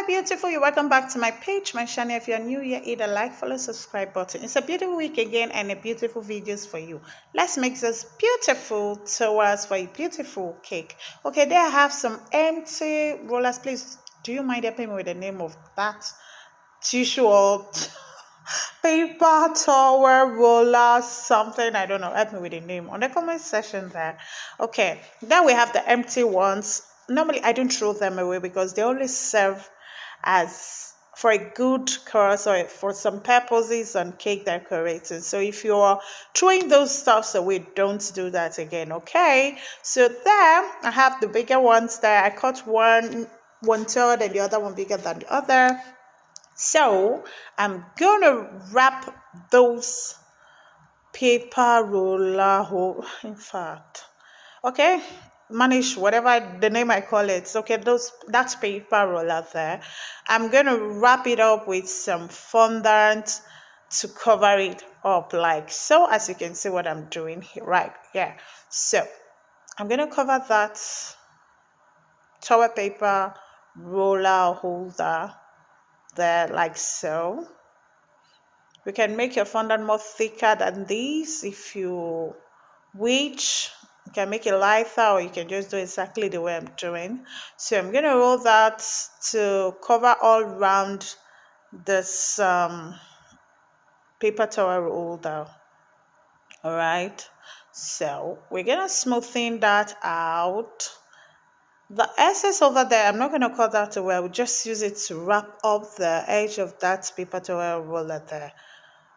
beautiful. You're welcome back to my page, my channel. If you're new here, hit the like, follow, subscribe button. It's a beautiful week again and a beautiful videos for you. Let's make this beautiful towards for a beautiful cake. Okay, there I have some empty rollers. Please, do you mind helping me with the name of that tissue or paper towel roller something? I don't know. Help me with the name on the comment section there. Okay, then we have the empty ones. Normally I don't throw them away because they always serve as for a good cause or for some purposes on cake decorating. So if you're throwing those stuffs away, don't do that again. Okay, so there I have the bigger ones there. I cut one third and the other one bigger than the other. So I'm gonna wrap those paper roller in fact, okay, manage whatever the name I call it. Okay, that's paper roller there. I'm gonna wrap it up with some fondant to cover it up like so, as you can see what I'm doing here right here. So I'm gonna cover that towel paper roller holder there like so. You can make your fondant more thicker than this if you wish. You can make it lighter or you can just do exactly the way I'm doing. So I'm going to roll that to cover all around this paper towel holder. All right. So we're going to smoothen that out. The excess over there, I'm not going to cut that away. I will just use it to wrap up the edge of that paper towel roller there.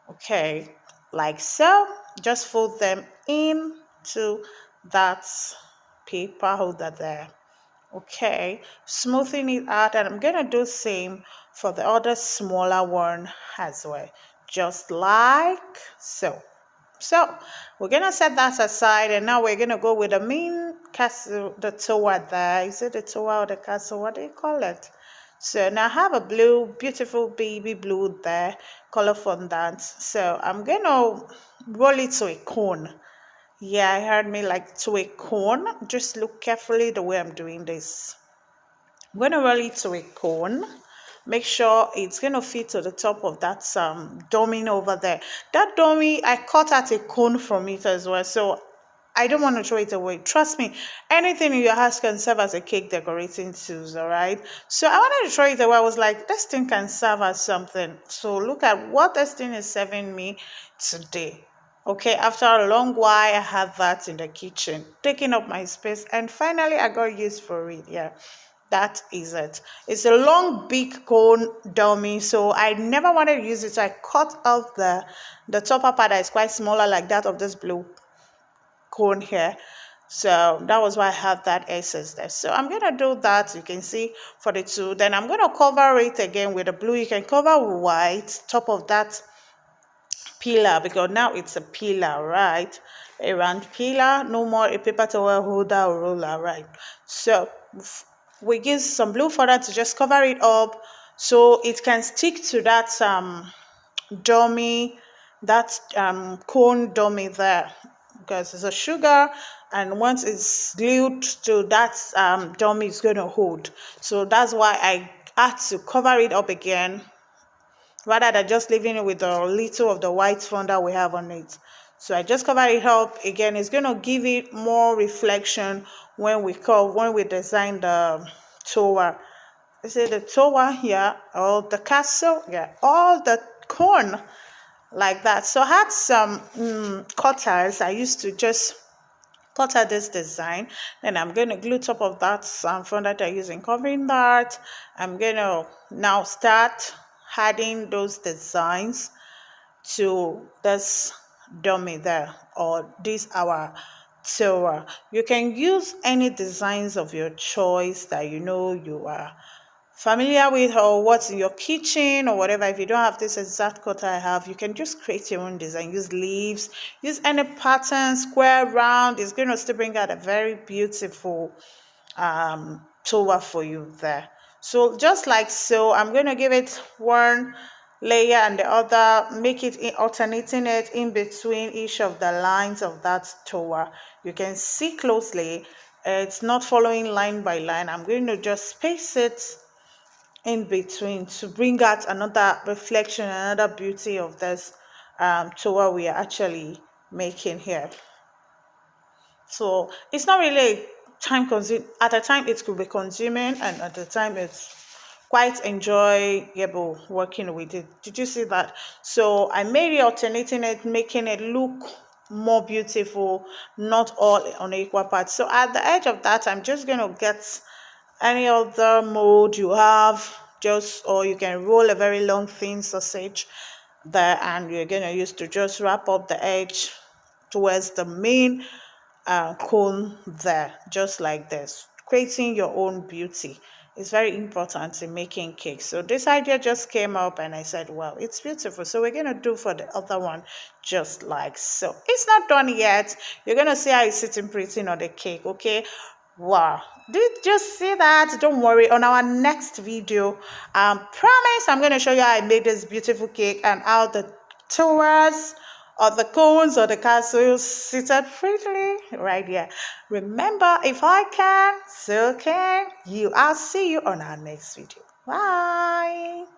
Okay, like so. Just fold them into that paper holder there. Okay, smoothing it out, and I'm gonna do same for the other smaller one as well, just like so. So we're gonna set that aside, and now we're gonna go with the main castle, the tower there. Is it the tower or the castle? What do you call it? So now I have a blue, beautiful baby blue there, color fondant. So I'm gonna roll it to a cone. Yeah, I heard me, like to a cone. Just look carefully the way I'm doing this. I'm gonna roll it to a cone. Make sure it's gonna fit to the top of that dummy over there. That dummy, I cut out a cone from it as well, so I don't want to throw it away. Trust me, anything in your house can serve as a cake decorating tools, all right? So I wanted to throw it away. I was like, this thing can serve as something. So look at what this thing is serving me today. Okay, after a long while, I had that in the kitchen, taking up my space, and finally I got used for it. Yeah, that is it. It's a long big cone dummy, so I never wanted to use it, so I cut out the topper part that is quite smaller like that of this blue cone here. So that was why I have that excess there. So I'm gonna do that, you can see, for the two. Then I'm gonna cover it again with the blue. You can cover with white top of that pillar, because now it's a pillar, right? A round pillar, no more a paper towel holder or roller, right? So we use some blue further to just cover it up so it can stick to that dummy, that cone dummy there, because it's a sugar, and once it's glued to that dummy, it's going to hold. So that's why I had to cover it up again rather than just leaving it with a little of the white fondant we have on it. So I just cover it up again. It's going to give it more reflection when we design the tower. Is it the tower here or the castle? Yeah, all the cone like that. So I had some cutters. I used to just cut out this design. Then I'm going to glue top of that fondant I use in covering that. I'm going to now start adding those designs to this dummy there, or this our tower. You can use any designs of your choice that you know you are familiar with, or what's in your kitchen or whatever. If you don't have this exact cutter I have, you can just create your own design. Use leaves, use any pattern, square, round. It's going to still bring out a very beautiful tower for you there. So just like so, I'm going to give it one layer and the other, make it alternating it in between each of the lines of that tower. You can see closely, it's not following line by line. I'm going to just space it in between to bring out another reflection, another beauty of this to what we are actually making here. So it's not really time consuming. At a time, it could be consuming, and at the time, it's quite enjoyable working with it. Did you see that? So I made it alternating it, making it look more beautiful, not all on equal parts. So at the edge of that, I'm just going to get any other mold you have, just, or you can roll a very long thin sausage there, and you're going to use to just wrap up the edge towards the main cone there, just like this. Creating your own beauty is very important in making cakes. So this idea just came up and I said, well, it's beautiful. So we're going to do for the other one just like so. It's not done yet. You're going to see how it's sitting pretty on the cake, okay? Wow, did you just see that? Don't worry, on our next video, promise I'm going to show you how I made this beautiful cake and how the towers or the cones or the castles seated prettily right here. Remember, if I can, so can you. I'll see you on our next video. Bye.